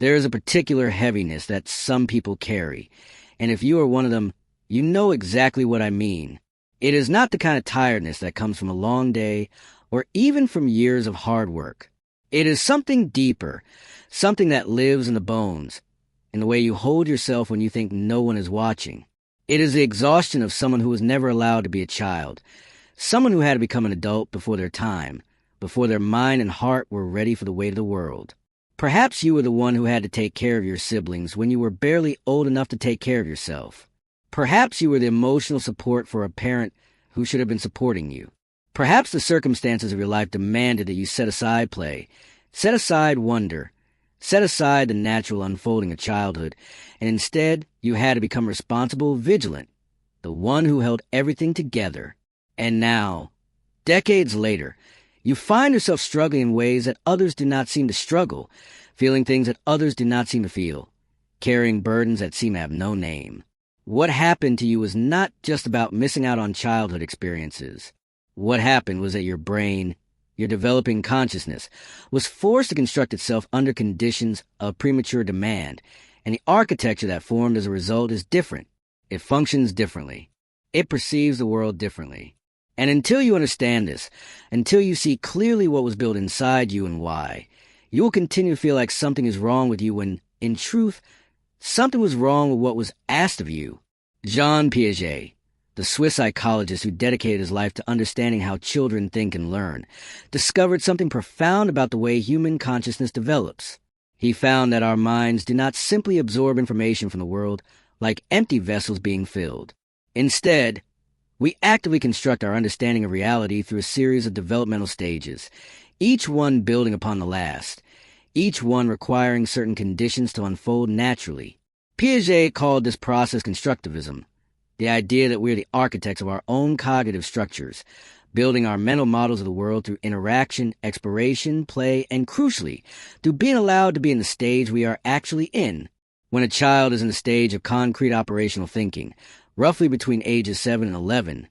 There is a particular heaviness that some people carry, and if you are one of them, you know exactly what I mean. It is not the kind of tiredness that comes from a long day or even from years of hard work. It is something deeper, something that lives in the bones, in the way you hold yourself when you think no one is watching. It is the exhaustion of someone who was never allowed to be a child, someone who had to become an adult before their time, before their mind and heart were ready for the weight of the world. Perhaps you were the one who had to take care of your siblings when you were barely old enough to take care of yourself. Perhaps you were the emotional support for a parent who should have been supporting you. Perhaps the circumstances of your life demanded that you set aside play, set aside wonder, set aside the natural unfolding of childhood, and instead you had to become responsible, vigilant, the one who held everything together. And now, decades later, you find yourself struggling in ways that others do not seem to struggle, feeling things that others do not seem to feel, carrying burdens that seem to have no name. What happened to you was not just about missing out on childhood experiences. What happened was that your brain, your developing consciousness, was forced to construct itself under conditions of premature demand, and the architecture that formed as a result is different. It functions differently. It perceives the world differently. And until you understand this, until you see clearly what was built inside you and why, you will continue to feel like something is wrong with you when, in truth, something was wrong with what was asked of you. Jean Piaget, the Swiss psychologist who dedicated his life to understanding how children think and learn, discovered something profound about the way human consciousness develops. He found that our minds do not simply absorb information from the world like empty vessels being filled. Instead, we actively construct our understanding of reality through a series of developmental stages, each one building upon the last, each one requiring certain conditions to unfold naturally. Piaget called this process constructivism, the idea that we're the architects of our own cognitive structures, building our mental models of the world through interaction, exploration, play, and crucially, through being allowed to be in the stage we are actually in. When a child is in the stage of concrete operational thinking, roughly between ages 7 and 11,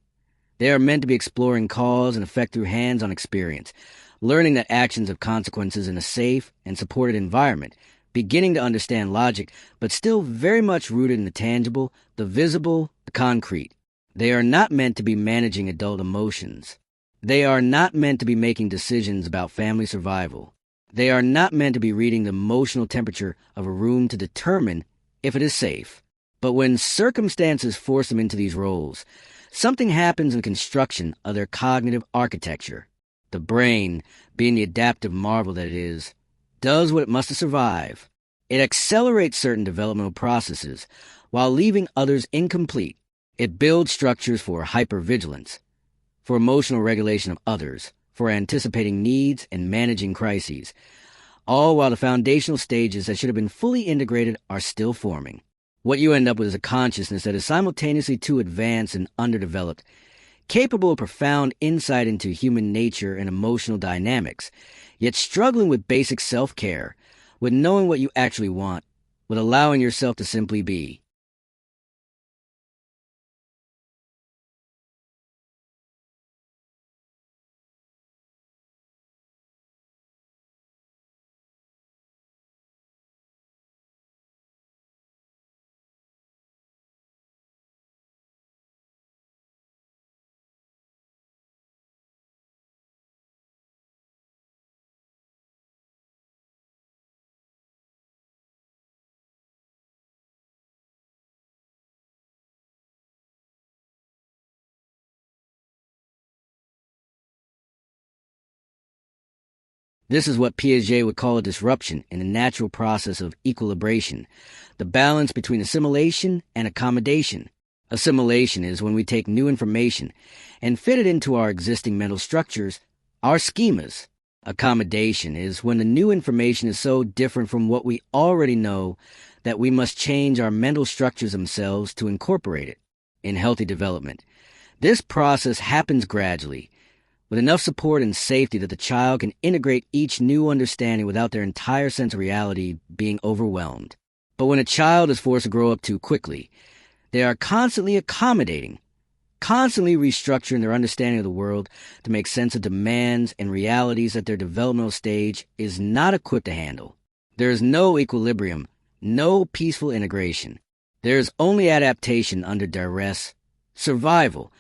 they are meant to be exploring cause and effect through hands-on experience, learning that actions have consequences in a safe and supported environment, beginning to understand logic, but still very much rooted in the tangible, the visible, the concrete. They are not meant to be managing adult emotions. They are not meant to be making decisions about family survival. They are not meant to be reading the emotional temperature of a room to determine if it is safe. But when circumstances force them into these roles, something happens in the construction of their cognitive architecture. The brain, being the adaptive marvel that it is, does what it must to survive. It accelerates certain developmental processes while leaving others incomplete. It builds structures for hypervigilance, for emotional regulation of others, for anticipating needs and managing crises, all while the foundational stages that should have been fully integrated are still forming. What you end up with is a consciousness that is simultaneously too advanced and underdeveloped, capable of profound insight into human nature and emotional dynamics, yet struggling with basic self-care, with knowing what you actually want, with allowing yourself to simply be. This is what Piaget would call a disruption in the natural process of equilibration, the balance between assimilation and accommodation. Assimilation is when we take new information and fit it into our existing mental structures, our schemas. Accommodation is when the new information is so different from what we already know that we must change our mental structures themselves to incorporate it. In healthy development, this process happens gradually, with enough support and safety that the child can integrate each new understanding without their entire sense of reality being overwhelmed. But when a child is forced to grow up too quickly, they are constantly accommodating, constantly restructuring their understanding of the world to make sense of demands and realities that their developmental stage is not equipped to handle. There is no equilibrium, no peaceful integration. There is only adaptation under duress, survival,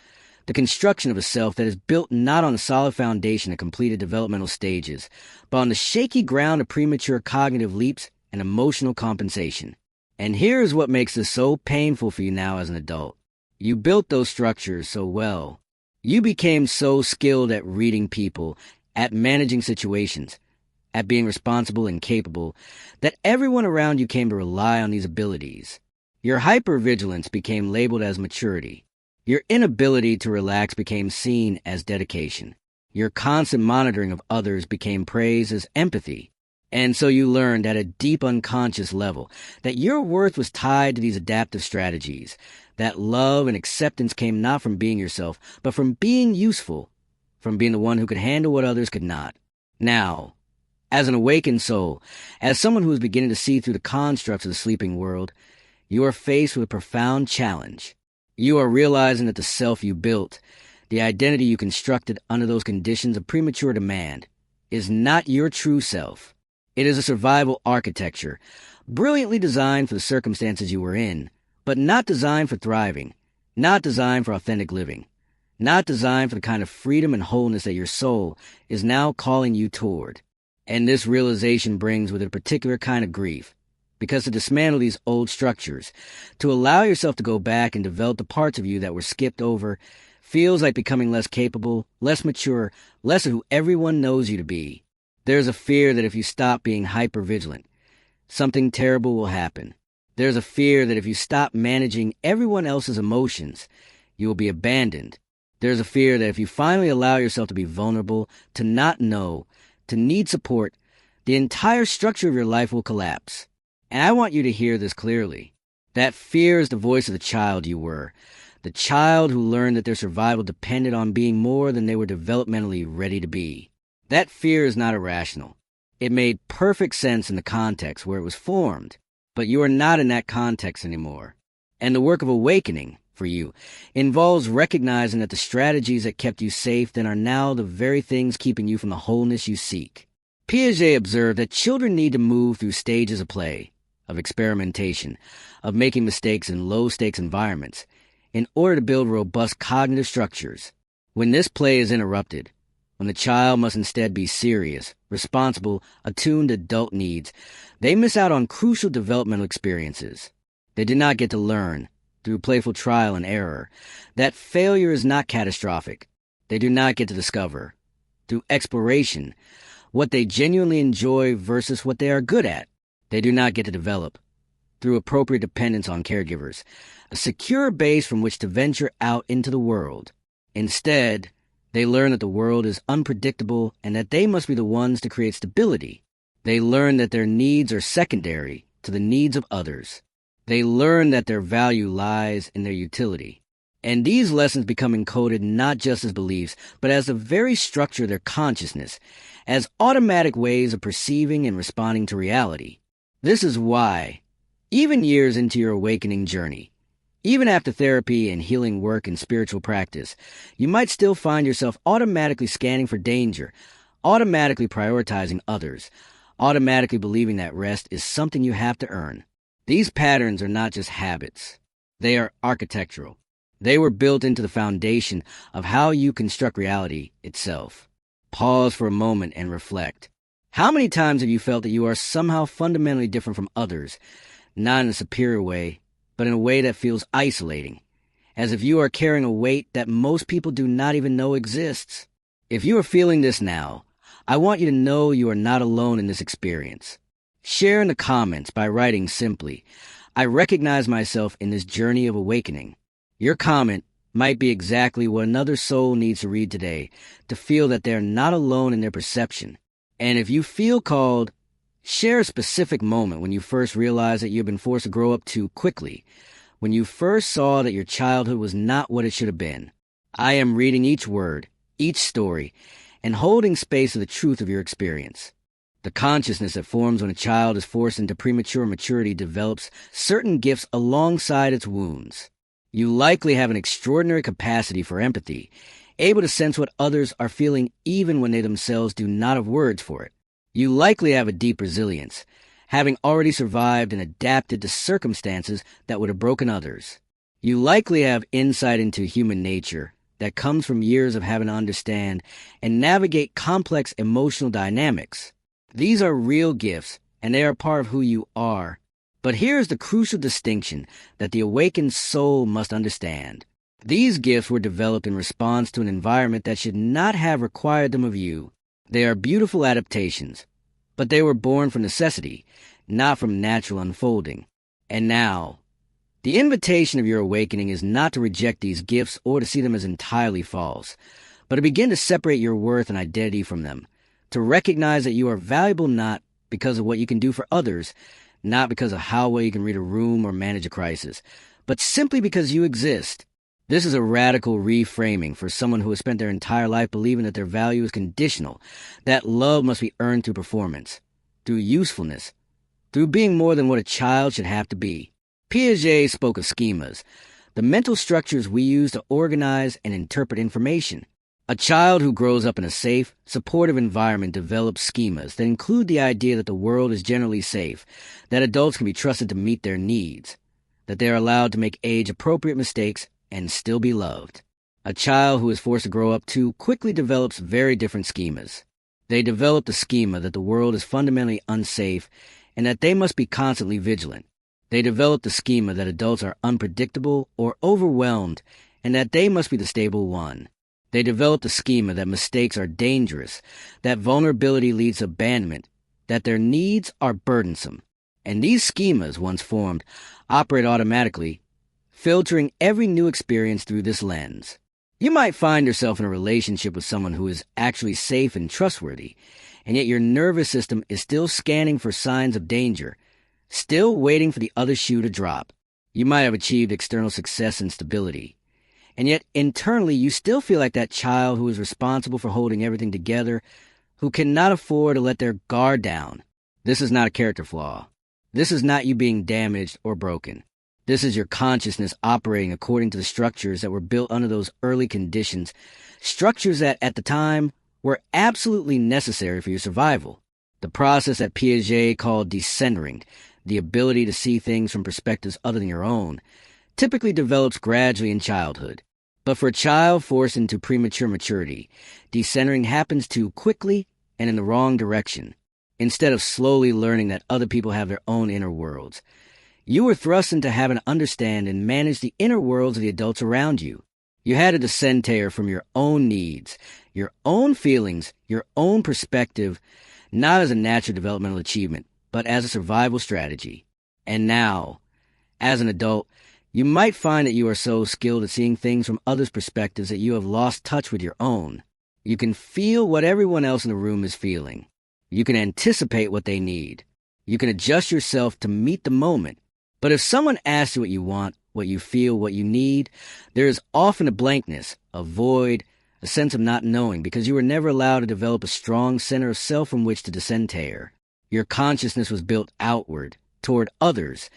the construction of a self that is built not on a solid foundation of completed developmental stages, but on the shaky ground of premature cognitive leaps and emotional compensation. And here is what makes this so painful for you now as an adult. You built those structures so well. You became so skilled at reading people, at managing situations, at being responsible and capable, that everyone around you came to rely on these abilities. Your hypervigilance became labeled as maturity. Your inability to relax became seen as dedication. Your constant monitoring of others became praised as empathy. And so you learned at a deep unconscious level that your worth was tied to these adaptive strategies, that love and acceptance came not from being yourself, but from being useful, from being the one who could handle what others could not. Now, as an awakened soul, as someone who is beginning to see through the constructs of the sleeping world, you are faced with a profound challenge. You are realizing that the self you built, the identity you constructed under those conditions of premature demand, is not your true self. It is a survival architecture, brilliantly designed for the circumstances you were in, but not designed for thriving, not designed for authentic living, not designed for the kind of freedom and wholeness that your soul is now calling you toward. And this realization brings with it a particular kind of grief, because to dismantle these old structures, to allow yourself to go back and develop the parts of you that were skipped over, feels like becoming less capable, less mature, less of who everyone knows you to be. There's a fear that if you stop being hypervigilant, something terrible will happen. There's a fear that if you stop managing everyone else's emotions, you will be abandoned. There's a fear that if you finally allow yourself to be vulnerable, to not know, to need support, the entire structure of your life will collapse. And I want you to hear this clearly. That fear is the voice of the child you were, the child who learned that their survival depended on being more than they were developmentally ready to be. That fear is not irrational. It made perfect sense in the context where it was formed, but you are not in that context anymore. And the work of awakening, for you, involves recognizing that the strategies that kept you safe then are now the very things keeping you from the wholeness you seek. Piaget observed that children need to move through stages of play, of experimentation, of making mistakes in low-stakes environments, in order to build robust cognitive structures. When this play is interrupted, when the child must instead be serious, responsible, attuned to adult needs, they miss out on crucial developmental experiences. They do not get to learn, through playful trial and error, that failure is not catastrophic. They do not get to discover, through exploration, what they genuinely enjoy versus what they are good at. They do not get to develop, through appropriate dependence on caregivers, a secure base from which to venture out into the world. Instead, they learn that the world is unpredictable and that they must be the ones to create stability. They learn that their needs are secondary to the needs of others. They learn that their value lies in their utility. And these lessons become encoded not just as beliefs, but as the very structure of their consciousness, as automatic ways of perceiving and responding to reality. This is why, even years into your awakening journey, even after therapy and healing work and spiritual practice, you might still find yourself automatically scanning for danger, automatically prioritizing others, automatically believing that rest is something you have to earn. These patterns are not just habits. They are architectural. They were built into the foundation of how you construct reality itself. Pause for a moment and reflect. How many times have you felt that you are somehow fundamentally different from others, not in a superior way, but in a way that feels isolating, as if you are carrying a weight that most people do not even know exists? If you are feeling this now, I want you to know you are not alone in this experience. Share in the comments by writing simply, "I recognize myself in this journey of awakening." Your comment might be exactly what another soul needs to read today to feel that they are not alone in their perception. And if you feel called, share a specific moment when you first realized that you've been forced to grow up too quickly, when you first saw that your childhood was not what it should have been. I am reading each word, each story, and holding space of the truth of your experience. The consciousness that forms when a child is forced into premature maturity develops certain gifts alongside its wounds. You likely have an extraordinary capacity for empathy, able to sense what others are feeling even when they themselves do not have words for it. You likely have a deep resilience, having already survived and adapted to circumstances that would have broken others. You likely have insight into human nature that comes from years of having to understand and navigate complex emotional dynamics. These are real gifts, and they are part of who you are. But here's the crucial distinction that the awakened soul must understand. These gifts were developed in response to an environment that should not have required them of you. They are beautiful adaptations, but they were born from necessity, not from natural unfolding. And now, the invitation of your awakening is not to reject these gifts or to see them as entirely false, but to begin to separate your worth and identity from them, to recognize that you are valuable not because of what you can do for others, not because of how well you can read a room or manage a crisis, but simply because you exist. This is a radical reframing for someone who has spent their entire life believing that their value is conditional, that love must be earned through performance, through usefulness, through being more than what a child should have to be. Piaget spoke of schemas, the mental structures we use to organize and interpret information. A child who grows up in a safe, supportive environment develops schemas that include the idea that the world is generally safe, that adults can be trusted to meet their needs, that they are allowed to make age-appropriate mistakes and still be loved. A child who is forced to grow up too quickly develops very different schemas. They develop the schema that the world is fundamentally unsafe and that they must be constantly vigilant. They develop the schema that adults are unpredictable or overwhelmed and that they must be the stable one. They develop the schema that mistakes are dangerous, that vulnerability leads to abandonment, that their needs are burdensome. And these schemas, once formed, operate automatically, filtering every new experience through this lens. You might find yourself in a relationship with someone who is actually safe and trustworthy, and yet your nervous system is still scanning for signs of danger, still waiting for the other shoe to drop. You might have achieved external success and stability, and yet internally you still feel like that child who is responsible for holding everything together, who cannot afford to let their guard down. This is not a character flaw. This is not you being damaged or broken. This is your consciousness operating according to the structures that were built under those early conditions, structures that, at the time, were absolutely necessary for your survival. The process that Piaget called decentering, the ability to see things from perspectives other than your own, typically develops gradually in childhood. But for a child forced into premature maturity, decentering happens too quickly and in the wrong direction. Instead of slowly learning that other people have their own inner worlds, you were thrust into having to understand and manage the inner worlds of the adults around you. You had to discenter from your own needs, your own feelings, your own perspective, not as a natural developmental achievement, but as a survival strategy. And now, as an adult, you might find that you are so skilled at seeing things from others' perspectives that you have lost touch with your own. You can feel what everyone else in the room is feeling. You can anticipate what they need. You can adjust yourself to meet the moment. But if someone asks you what you want, what you feel, what you need, there is often a blankness, a void, a sense of not knowing, because you were never allowed to develop a strong center of self from which to decenter. Your consciousness was built outward, toward others,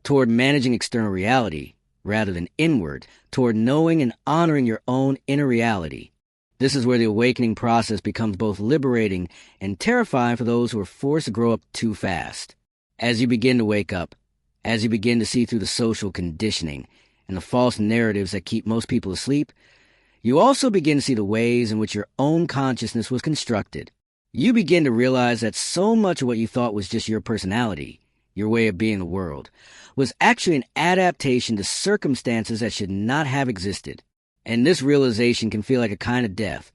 toward managing external reality, rather than inward, toward knowing and honoring your own inner reality. This is where the awakening process becomes both liberating and terrifying for those who are forced to grow up too fast. As you begin to wake up, as you begin to see through the social conditioning and the false narratives that keep most people asleep, you also begin to see the ways in which your own consciousness was constructed. You begin to realize that so much of what you thought was just your personality, your way of being in the world, was actually an adaptation to circumstances that should not have existed. And this realization can feel like a kind of death,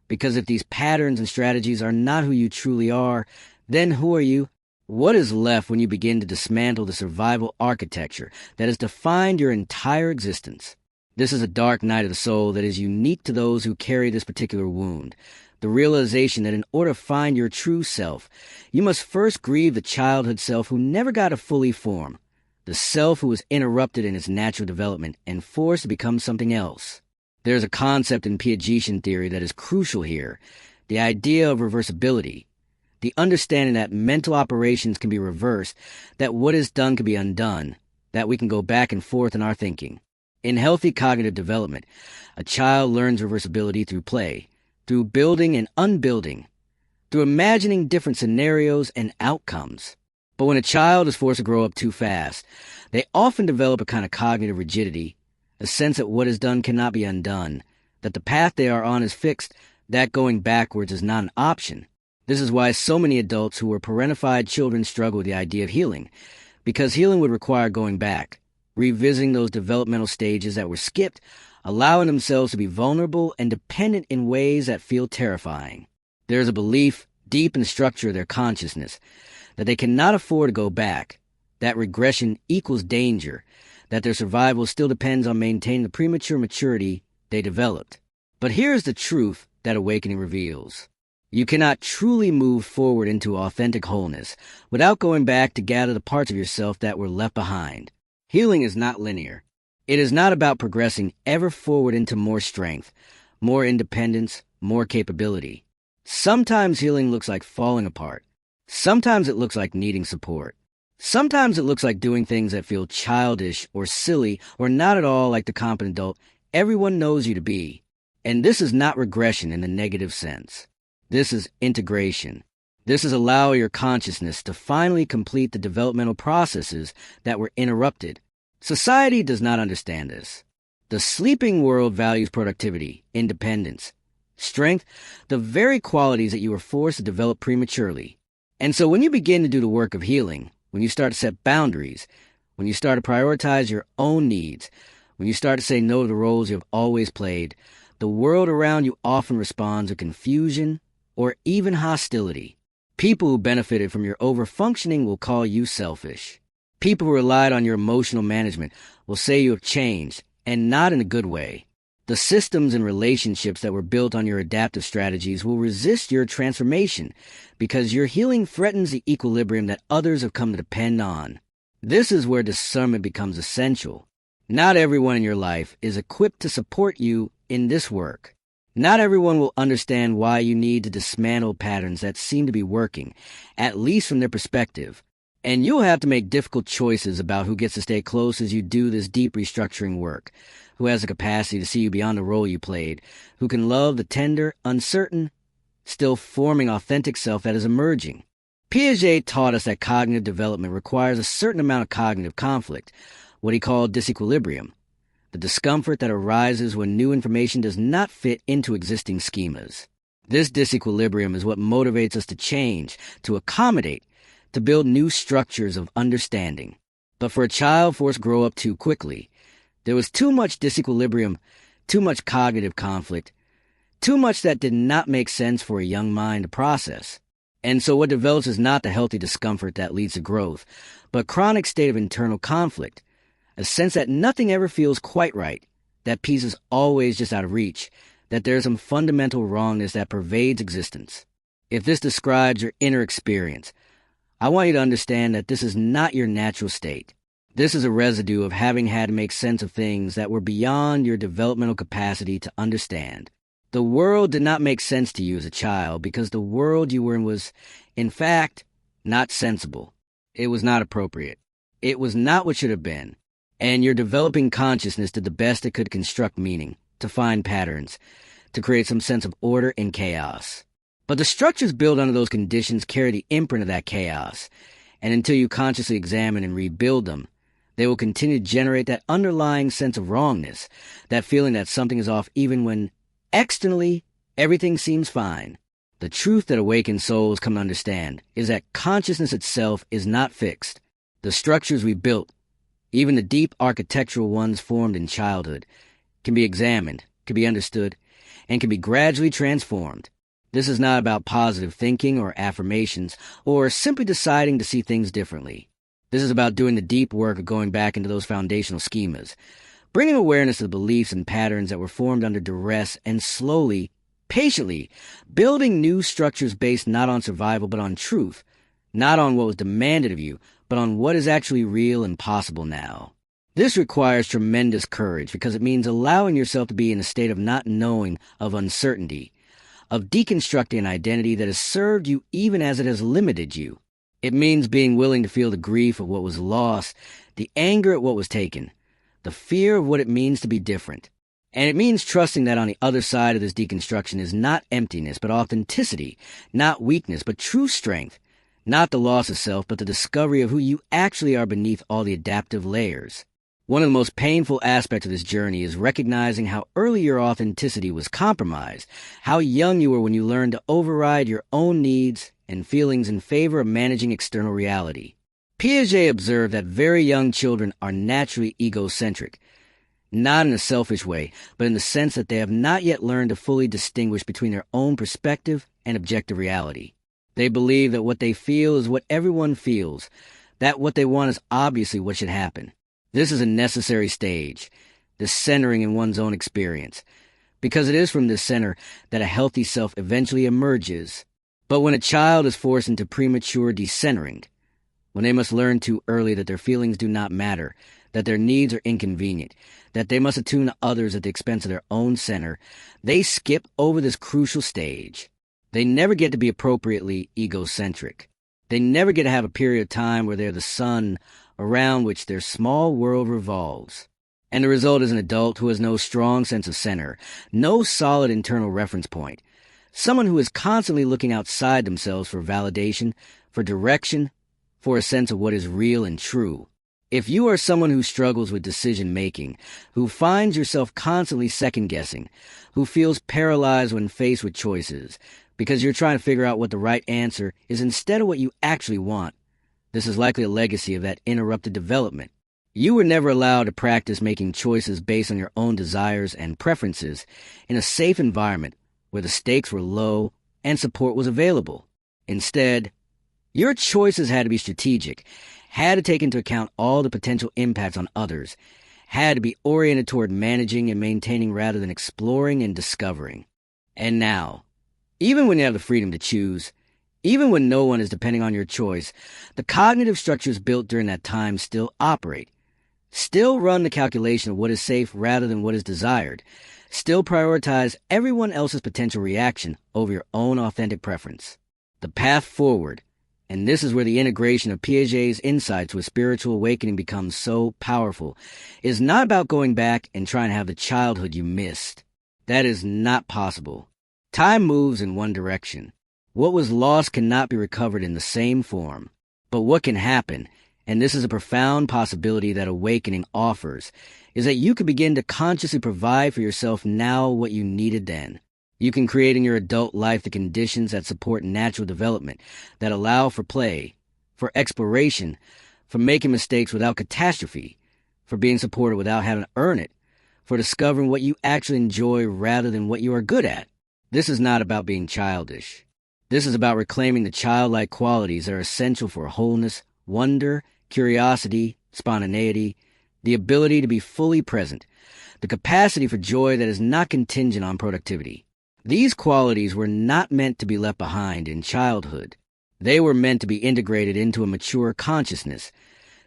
because if these patterns and strategies are not who you truly are, then who are you? What is left when you begin to dismantle the survival architecture that has defined your entire existence? This is a dark night of the soul that is unique to those who carry this particular wound. The realization that in order to find your true self, you must first grieve the childhood self who never got to fully form, the self who was interrupted in its natural development and forced to become something else. There is a concept in Piagetian theory that is crucial here, the idea of reversibility. The understanding that mental operations can be reversed, that what is done can be undone, that we can go back and forth in our thinking. In healthy cognitive development, a child learns reversibility through play, through building and unbuilding, through imagining different scenarios and outcomes. But when a child is forced to grow up too fast, they often develop a kind of cognitive rigidity, a sense that what is done cannot be undone, that the path they are on is fixed, that going backwards is not an option. This is why so many adults who were parentified children struggle with the idea of healing, because healing would require going back, revisiting those developmental stages that were skipped, allowing themselves to be vulnerable and dependent in ways that feel terrifying. There is a belief, deep in the structure of their consciousness, that they cannot afford to go back, that regression equals danger, that their survival still depends on maintaining the premature maturity they developed. But here's the truth that awakening reveals. You cannot truly move forward into authentic wholeness without going back to gather the parts of yourself that were left behind. Healing is not linear. It is not about progressing ever forward into more strength, more independence, more capability. Sometimes healing looks like falling apart. Sometimes it looks like needing support. Sometimes it looks like doing things that feel childish or silly or not at all like the competent adult everyone knows you to be. And this is not regression in the negative sense. This is integration. This is allowing your consciousness to finally complete the developmental processes that were interrupted. Society does not understand this. The sleeping world values productivity, independence, strength, the very qualities that you were forced to develop prematurely. And so when you begin to do the work of healing, when you start to set boundaries, when you start to prioritize your own needs, when you start to say no to the roles you have always played, the world around you often responds with confusion or even hostility. People who benefited from your overfunctioning will call you selfish. People who relied on your emotional management will say you have changed, and not in a good way. The systems and relationships that were built on your adaptive strategies will resist your transformation because your healing threatens the equilibrium that others have come to depend on. This is where discernment becomes essential. Not everyone in your life is equipped to support you in this work. Not everyone will understand why you need to dismantle patterns that seem to be working, at least from their perspective. And you'll have to make difficult choices about who gets to stay close as you do this deep restructuring work, who has the capacity to see you beyond the role you played, who can love the tender, uncertain, still forming authentic self that is emerging. Piaget taught us that cognitive development requires a certain amount of cognitive conflict, what he called disequilibrium, the discomfort that arises when new information does not fit into existing schemas. This disequilibrium is what motivates us to change, to accommodate, to build new structures of understanding. But for a child forced to grow up too quickly, there was too much disequilibrium, too much cognitive conflict, too much that did not make sense for a young mind to process. And so what develops is not the healthy discomfort that leads to growth, but a chronic state of internal conflict, a sense that nothing ever feels quite right, that peace is always just out of reach, that there is some fundamental wrongness that pervades existence. If this describes your inner experience, I want you to understand that this is not your natural state. This is a residue of having had to make sense of things that were beyond your developmental capacity to understand. The world did not make sense to you as a child because the world you were in was, in fact, not sensible. It was not appropriate. It was not what should have been. And your developing consciousness did the best it could construct meaning, to find patterns, to create some sense of order in chaos. But the structures built under those conditions carry the imprint of that chaos, and until you consciously examine and rebuild them, they will continue to generate that underlying sense of wrongness, that feeling that something is off even when, externally, everything seems fine. The truth that awakened souls come to understand is that consciousness itself is not fixed. The structures we built, even the deep architectural ones formed in childhood, can be examined, can be understood, and can be gradually transformed. This is not about positive thinking or affirmations or simply deciding to see things differently. This is about doing the deep work of going back into those foundational schemas, bringing awareness to the beliefs and patterns that were formed under duress and slowly, patiently, building new structures based not on survival but on truth, not on what was demanded of you, but on what is actually real and possible now. This requires tremendous courage because it means allowing yourself to be in a state of not knowing, of uncertainty, of deconstructing an identity that has served you even as it has limited you. It means being willing to feel the grief of what was lost, the anger at what was taken, the fear of what it means to be different. And it means trusting that on the other side of this deconstruction is not emptiness, but authenticity, not weakness, but true strength, Not the loss of self, but the discovery of who you actually are beneath all the adaptive layers. One of the most painful aspects of this journey is recognizing how early your authenticity was compromised, how young you were when you learned to override your own needs and feelings in favor of managing external reality. Piaget observed that very young children are naturally egocentric, not in a selfish way, but in the sense that they have not yet learned to fully distinguish between their own perspective and objective reality. They believe that what they feel is what everyone feels, that what they want is obviously what should happen. This is a necessary stage, the centering in one's own experience, because it is from this center that a healthy self eventually emerges. But when a child is forced into premature decentering, when they must learn too early that their feelings do not matter, that their needs are inconvenient, that they must attune to others at the expense of their own center, they skip over this crucial stage. They never get to be appropriately egocentric. They never get to have a period of time where they're the sun around which their small world revolves. And the result is an adult who has no strong sense of center, no solid internal reference point, someone who is constantly looking outside themselves for validation, for direction, for a sense of what is real and true. If you are someone who struggles with decision-making, who finds yourself constantly second-guessing, who feels paralyzed when faced with choices, because you're trying to figure out what the right answer is instead of what you actually want, this is likely a legacy of that interrupted development. You were never allowed to practice making choices based on your own desires and preferences in a safe environment where the stakes were low and support was available. Instead, your choices had to be strategic, had to take into account all the potential impacts on others, had to be oriented toward managing and maintaining rather than exploring and discovering. And now, even when you have the freedom to choose, even when no one is depending on your choice, the cognitive structures built during that time still operate, still run the calculation of what is safe rather than what is desired, still prioritize everyone else's potential reaction over your own authentic preference. The path forward, and this is where the integration of Piaget's insights with spiritual awakening becomes so powerful, is not about going back and trying to have the childhood you missed. That is not possible. Time moves in one direction. What was lost cannot be recovered in the same form. But what can happen, and this is a profound possibility that awakening offers, is that you can begin to consciously provide for yourself now what you needed then. You can create in your adult life the conditions that support natural development, that allow for play, for exploration, for making mistakes without catastrophe, for being supported without having to earn it, for discovering what you actually enjoy rather than what you are good at. This is not about being childish. This is about reclaiming the childlike qualities that are essential for wholeness, wonder, curiosity, spontaneity, the ability to be fully present, the capacity for joy that is not contingent on productivity. These qualities were not meant to be left behind in childhood. They were meant to be integrated into a mature consciousness,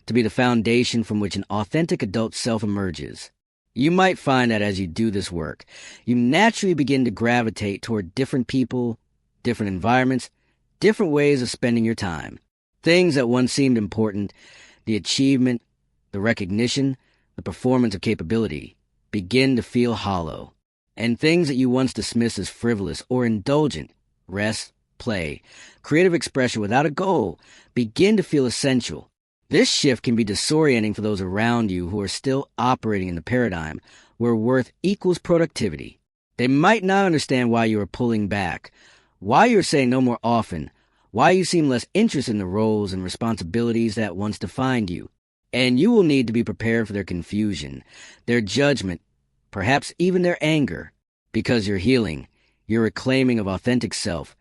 to be the foundation from which an authentic adult self emerges. You might find that as you do this work, you naturally begin to gravitate toward different people, different environments, different ways of spending your time. Things that once seemed important, the achievement, the recognition, the performance of capability, begin to feel hollow. And things that you once dismissed as frivolous or indulgent, rest, play, creative expression without a goal, begin to feel essential. This shift can be disorienting for those around you who are still operating in the paradigm where worth equals productivity. They might not understand why you are pulling back, why you're saying no more often, why you seem less interested in the roles and responsibilities that once defined you. And you will need to be prepared for their confusion, their judgment, perhaps even their anger, because your healing, your reclaiming of authentic self,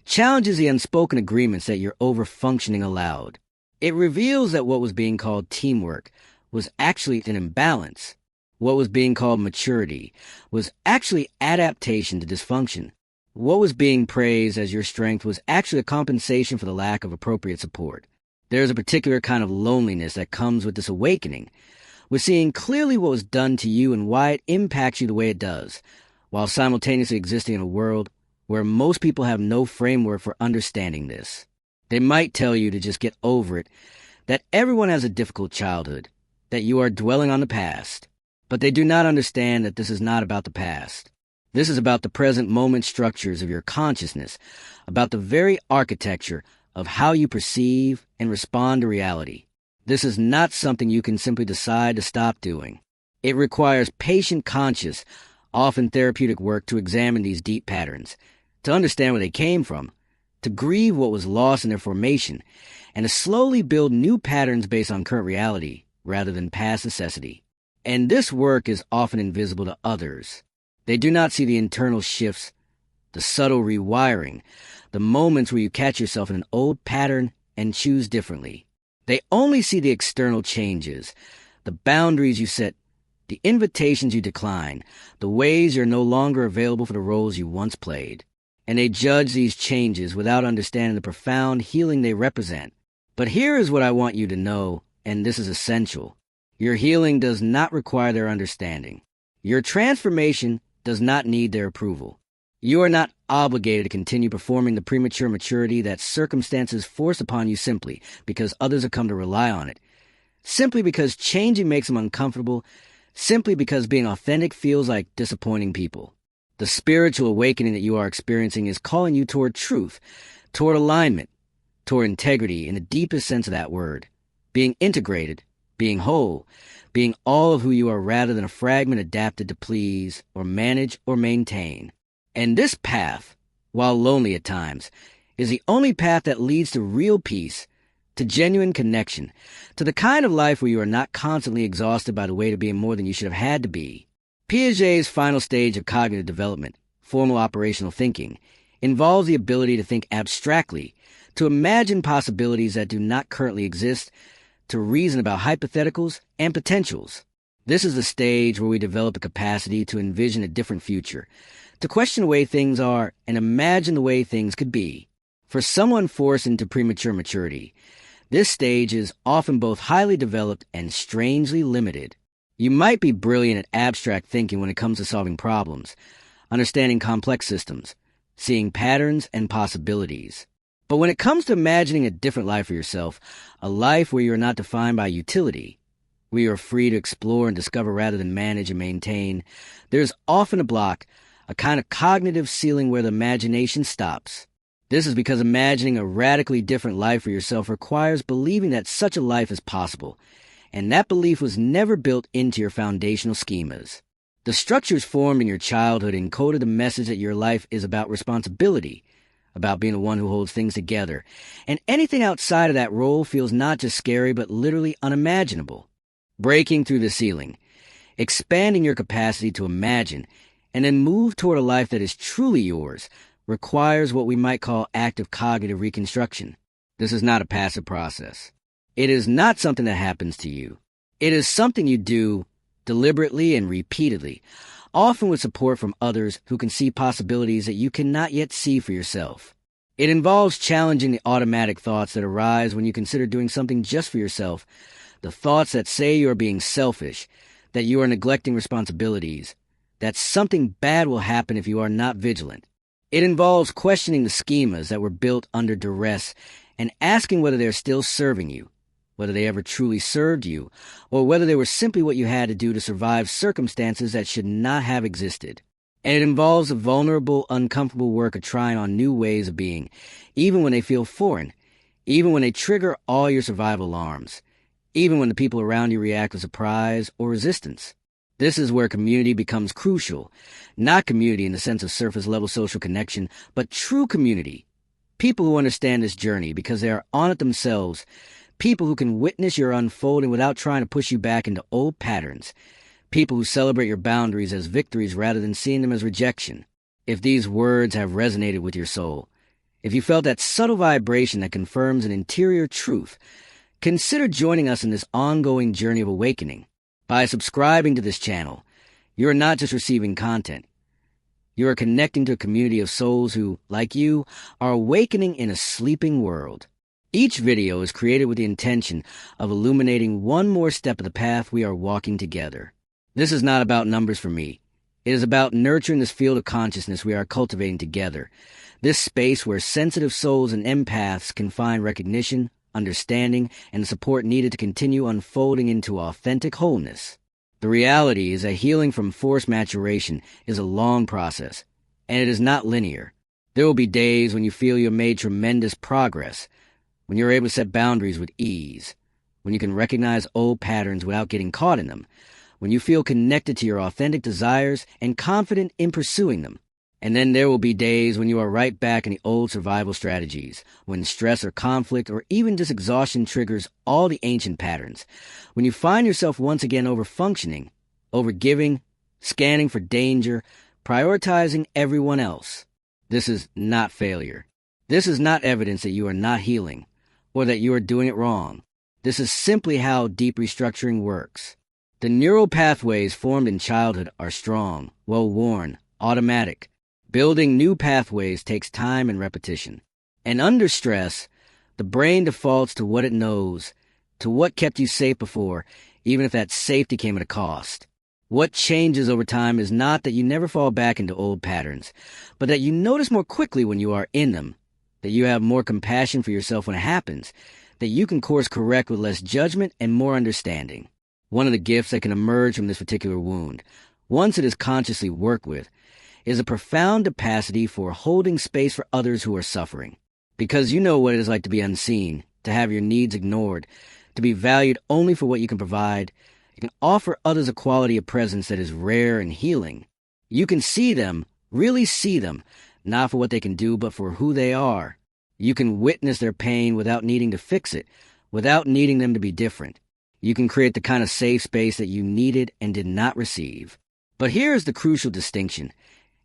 challenges the unspoken agreements that your overfunctioning allowed. It reveals that what was being called teamwork was actually an imbalance. What was being called maturity was actually adaptation to dysfunction. What was being praised as your strength was actually a compensation for the lack of appropriate support. There is a particular kind of loneliness that comes with this awakening, with seeing clearly what was done to you and why it impacts you the way it does, while simultaneously existing in a world where most people have no framework for understanding this. They might tell you to just get over it, that everyone has a difficult childhood, that you are dwelling on the past. But they do not understand that this is not about the past. This is about the present moment structures of your consciousness, about the very architecture of how you perceive and respond to reality. This is not something you can simply decide to stop doing. It requires patient, conscious, often therapeutic work to examine these deep patterns, to understand where they came from, to grieve what was lost in their formation, and to slowly build new patterns based on current reality rather than past necessity. And this work is often invisible to others. They do not see the internal shifts, the subtle rewiring, the moments where you catch yourself in an old pattern and choose differently. They only see the external changes, the boundaries you set, the invitations you decline, the ways you're no longer available for the roles you once played. And they judge these changes without understanding the profound healing they represent. But here is what I want you to know, and this is essential. Your healing does not require their understanding. Your transformation does not need their approval. You are not obligated to continue performing the premature maturity that circumstances force upon you simply because others have come to rely on it, simply because changing makes them uncomfortable, simply because being authentic feels like disappointing people. The spiritual awakening that you are experiencing is calling you toward truth, toward alignment, toward integrity in the deepest sense of that word, being integrated, being whole, being all of who you are rather than a fragment adapted to please or manage or maintain. And this path, while lonely at times, is the only path that leads to real peace, to genuine connection, to the kind of life where you are not constantly exhausted by the weight of being more than you should have had to be. Piaget's final stage of cognitive development, formal operational thinking, involves the ability to think abstractly, to imagine possibilities that do not currently exist, to reason about hypotheticals and potentials. This is the stage where we develop a capacity to envision a different future, to question the way things are and imagine the way things could be. For someone forced into premature maturity, this stage is often both highly developed and strangely limited. You might be brilliant at abstract thinking when it comes to solving problems, understanding complex systems, seeing patterns and possibilities. But when it comes to imagining a different life for yourself, a life where you are not defined by utility, where you are free to explore and discover rather than manage and maintain, there's often a block, a kind of cognitive ceiling where the imagination stops. This is because imagining a radically different life for yourself requires believing that such a life is possible, and that belief was never built into your foundational schemas. The structures formed in your childhood encoded the message that your life is about responsibility, about being the one who holds things together, and anything outside of that role feels not just scary but literally unimaginable. Breaking through the ceiling, expanding your capacity to imagine, and then move toward a life that is truly yours, requires what we might call active cognitive reconstruction. This is not a passive process. It is not something that happens to you. It is something you do deliberately and repeatedly, often with support from others who can see possibilities that you cannot yet see for yourself. It involves challenging the automatic thoughts that arise when you consider doing something just for yourself, the thoughts that say you are being selfish, that you are neglecting responsibilities, that something bad will happen if you are not vigilant. It involves questioning the schemas that were built under duress and asking whether they're still serving you, whether they ever truly served you, or whether they were simply what you had to do to survive circumstances that should not have existed. And it involves a vulnerable, uncomfortable work of trying on new ways of being, even when they feel foreign, even when they trigger all your survival alarms, even when the people around you react with surprise or resistance. This is where community becomes crucial, not community in the sense of surface-level social connection, but true community. People who understand this journey because they are on it themselves, people who can witness your unfolding without trying to push you back into old patterns, people who celebrate your boundaries as victories rather than seeing them as rejection. If these words have resonated with your soul, if you felt that subtle vibration that confirms an interior truth, consider joining us in this ongoing journey of awakening. By subscribing to this channel, you are not just receiving content. You are connecting to a community of souls who, like you, are awakening in a sleeping world. Each video is created with the intention of illuminating one more step of the path we are walking together. This is not about numbers for me. It is about nurturing this field of consciousness we are cultivating together, this space where sensitive souls and empaths can find recognition, understanding, and the support needed to continue unfolding into authentic wholeness. The reality is that healing from forced maturation is a long process, and it is not linear. There will be days when you feel you have made tremendous progress, when you're able to set boundaries with ease, when you can recognize old patterns without getting caught in them, when you feel connected to your authentic desires and confident in pursuing them. And then there will be days when you are right back in the old survival strategies, when stress or conflict or even just exhaustion triggers all the ancient patterns, when you find yourself once again overfunctioning, overgiving, scanning for danger, prioritizing everyone else. This is not failure. This is not evidence that you are not healing or that you are doing it wrong. This is simply how deep restructuring works. The neural pathways formed in childhood are strong, well-worn, automatic. Building new pathways takes time and repetition. And under stress, the brain defaults to what it knows, to what kept you safe before, even if that safety came at a cost. What changes over time is not that you never fall back into old patterns, but that you notice more quickly when you are in them, that you have more compassion for yourself when it happens, that you can course correct with less judgment and more understanding. One of the gifts that can emerge from this particular wound, once it is consciously worked with, is a profound capacity for holding space for others who are suffering. Because you know what it is like to be unseen, to have your needs ignored, to be valued only for what you can provide. You can offer others a quality of presence that is rare and healing. You can see them, really see them, not for what they can do, but for who they are. You can witness their pain without needing to fix it, without needing them to be different. You can create the kind of safe space that you needed and did not receive. But here is the crucial distinction.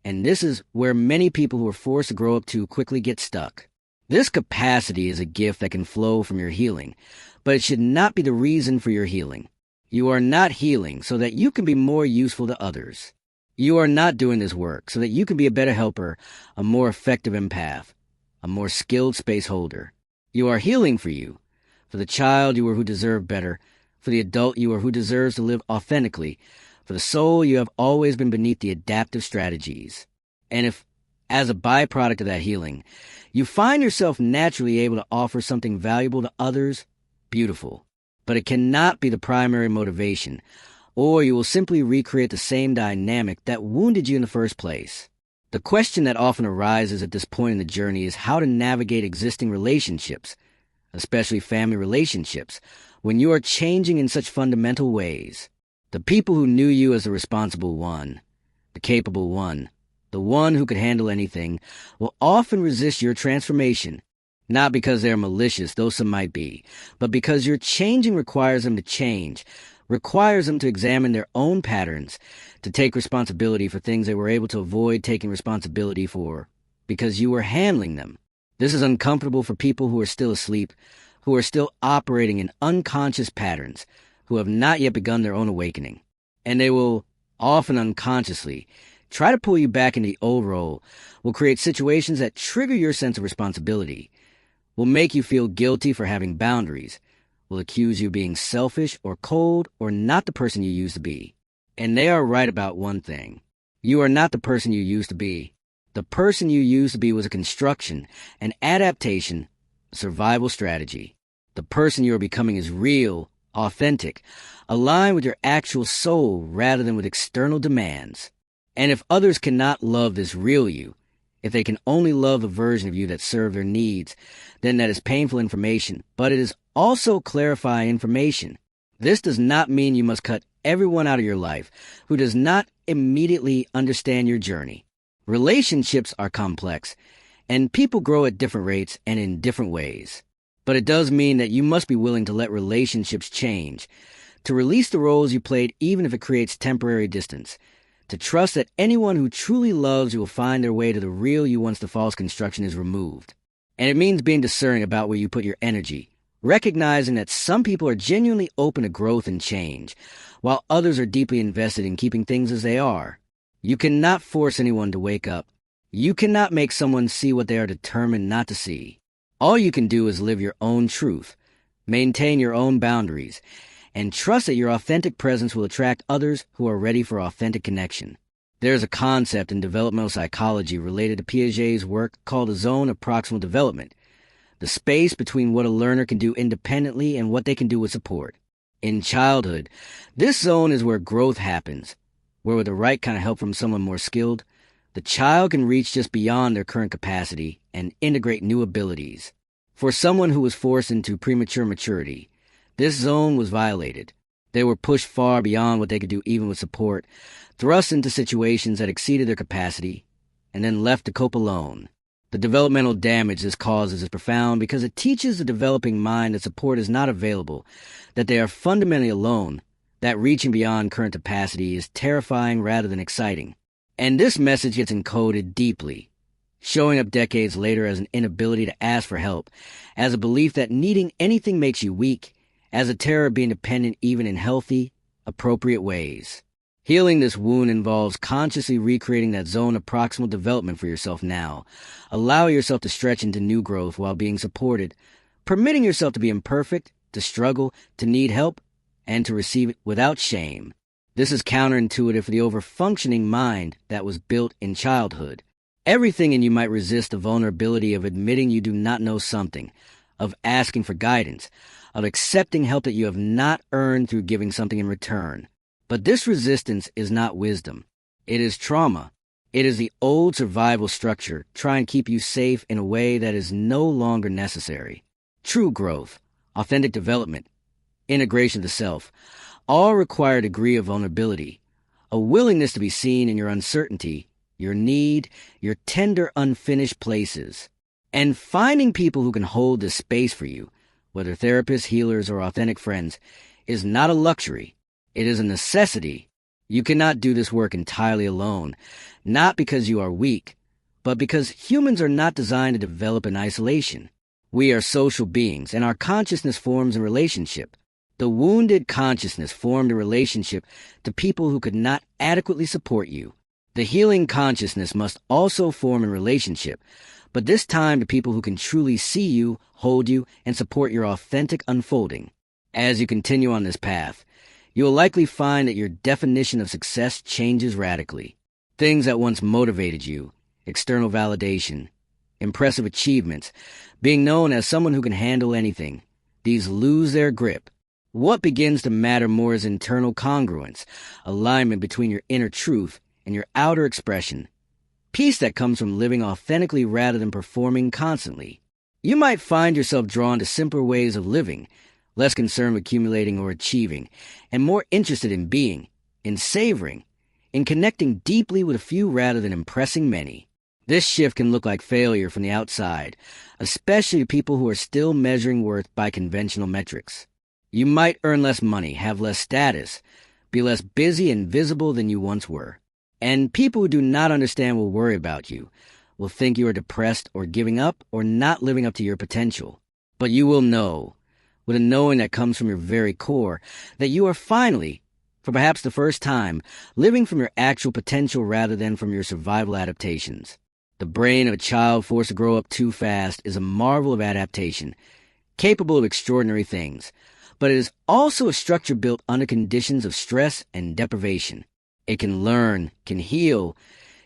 And this is where many people who are forced to grow up too quickly get stuck. This capacity is a gift that can flow from your healing, but it should not be the reason for your healing. You are not healing so that you can be more useful to others. You are not doing this work so that you can be a better helper, a more effective empath, a more skilled space holder. You are healing for you, for the child you are who deserve better, for the adult you are who deserves to live authentically, for the soul you have always been beneath the adaptive strategies. And if, as a byproduct of that healing, you find yourself naturally able to offer something valuable to others, beautiful. But it cannot be the primary motivation, or you will simply recreate the same dynamic that wounded you in the first place. The question that often arises at this point in the journey is how to navigate existing relationships, especially family relationships, when you are changing in such fundamental ways. The people who knew you as the responsible one, the capable one, the one who could handle anything, will often resist your transformation, not because they are malicious, though some might be, but because your changing requires them to change, requires them to examine their own patterns, to take responsibility for things they were able to avoid taking responsibility for, because you were handling them. This is uncomfortable for people who are still asleep, who are still operating in unconscious patterns, who have not yet begun their own awakening. And they will, often unconsciously, try to pull you back into the old role, will create situations that trigger your sense of responsibility, will make you feel guilty for having boundaries, will accuse you of being selfish or cold or not the person you used to be. And they are right about one thing. You are not the person you used to be. The person you used to be was a construction, an adaptation, a survival strategy. The person you are becoming is real, authentic, aligned with your actual soul rather than with external demands. And if others cannot love this real you, if they can only love the version of you that serves their needs, then that is painful information, but it is also clarifying information. This does not mean you must cut everyone out of your life who does not immediately understand your journey. Relationships are complex, and people grow at different rates and in different ways. But it does mean that you must be willing to let relationships change, to release the roles you played even if it creates temporary distance, to trust that anyone who truly loves you will find their way to the real you once the false construction is removed. And it means being discerning about where you put your energy, recognizing that some people are genuinely open to growth and change, while others are deeply invested in keeping things as they are. You cannot force anyone to wake up. You cannot make someone see what they are determined not to see. All you can do is live your own truth, maintain your own boundaries, and trust that your authentic presence will attract others who are ready for authentic connection. There is a concept in developmental psychology related to Piaget's work called the zone of proximal development, the space between what a learner can do independently and what they can do with support. In childhood, this zone is where growth happens, where with the right kind of help from someone more skilled, the child can reach just beyond their current capacity and integrate new abilities. For someone who was forced into premature maturity, this zone was violated. They were pushed far beyond what they could do even with support, thrust into situations that exceeded their capacity, and then left to cope alone. The developmental damage this causes is profound because it teaches the developing mind that support is not available, that they are fundamentally alone, that reaching beyond current capacity is terrifying rather than exciting. And this message gets encoded deeply, showing up decades later as an inability to ask for help, as a belief that needing anything makes you weak, as a terror of being dependent even in healthy, appropriate ways. Healing this wound involves consciously recreating that zone of proximal development for yourself now. Allow yourself to stretch into new growth while being supported, permitting yourself to be imperfect, to struggle, to need help, and to receive it without shame. This is counterintuitive for the overfunctioning mind that was built in childhood. Everything in you might resist the vulnerability of admitting you do not know something, of asking for guidance, of accepting help that you have not earned through giving something in return. But this resistance is not wisdom. It is trauma. It is the old survival structure trying to keep you safe in a way that is no longer necessary. True growth, authentic development, integration of the self, all require a degree of vulnerability, a willingness to be seen in your uncertainty, your need, your tender unfinished places. And finding people who can hold this space for you, whether therapists, healers, or authentic friends, is not a luxury. It is a necessity. You cannot do this work entirely alone, not because you are weak, but because humans are not designed to develop in isolation. We are social beings, and our consciousness forms in relationship. The wounded consciousness formed a relationship to people who could not adequately support you. The healing consciousness must also form in relationship, but this time to people who can truly see you, hold you, and support your authentic unfolding. As you continue on this path, you will likely find that your definition of success changes radically. Things that once motivated you, external validation, impressive achievements, being known as someone who can handle anything, these lose their grip. What begins to matter more is internal congruence, alignment between your inner truth and your outer expression, peace that comes from living authentically rather than performing constantly. You might find yourself drawn to simpler ways of living, less concerned with accumulating or achieving, and more interested in being, in savoring, in connecting deeply with a few rather than impressing many. This shift can look like failure from the outside, especially to people who are still measuring worth by conventional metrics. You might earn less money, have less status, be less busy and visible than you once were. And people who do not understand will worry about you, will think you are depressed or giving up or not living up to your potential. But you will know, with a knowing that comes from your very core, that you are finally, for perhaps the first time, living from your actual potential rather than from your survival adaptations. The brain of a child forced to grow up too fast is a marvel of adaptation, capable of extraordinary things, but it is also a structure built under conditions of stress and deprivation. It can learn, can heal,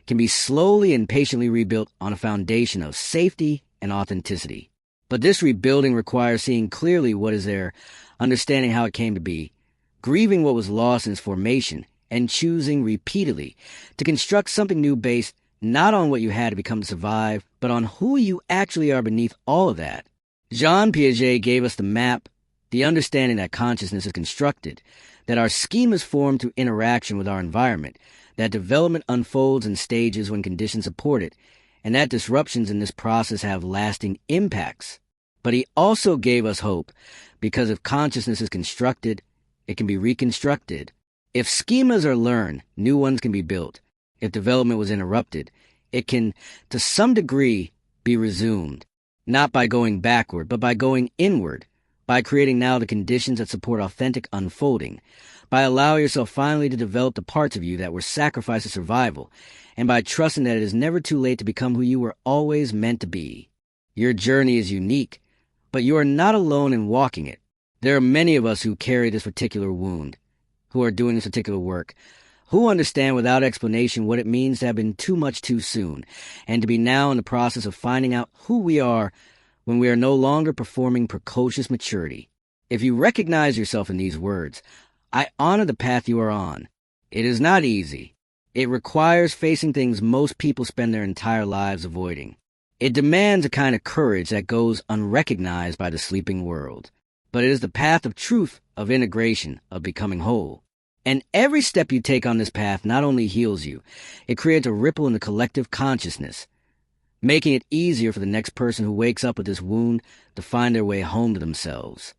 can be slowly and patiently rebuilt on a foundation of safety and authenticity. But this rebuilding requires seeing clearly what is there, understanding how it came to be, grieving what was lost in its formation, and choosing repeatedly to construct something new based not on what you had to become to survive, but on who you actually are beneath all of that. Jean Piaget gave us the map, the understanding that consciousness is constructed, that our scheme is formed through interaction with our environment, that development unfolds in stages when conditions support it, and that disruptions in this process have lasting impacts. But he also gave us hope, because if consciousness is constructed, it can be reconstructed. If schemas are learned, new ones can be built. If development was interrupted, it can, to some degree, be resumed. Not by going backward, but by going inward, by creating now the conditions that support authentic unfolding, by allowing yourself finally to develop the parts of you that were sacrificed to survival, and by trusting that it is never too late to become who you were always meant to be. Your journey is unique, but you are not alone in walking it. There are many of us who carry this particular wound, who are doing this particular work, who understand without explanation what it means to have been too much too soon, and to be now in the process of finding out who we are when we are no longer performing precocious maturity. If you recognize yourself in these words, I honor the path you are on. It is not easy. It requires facing things most people spend their entire lives avoiding. It demands a kind of courage that goes unrecognized by the sleeping world. But it is the path of truth, of integration, of becoming whole. And every step you take on this path not only heals you, it creates a ripple in the collective consciousness, making it easier for the next person who wakes up with this wound to find their way home to themselves.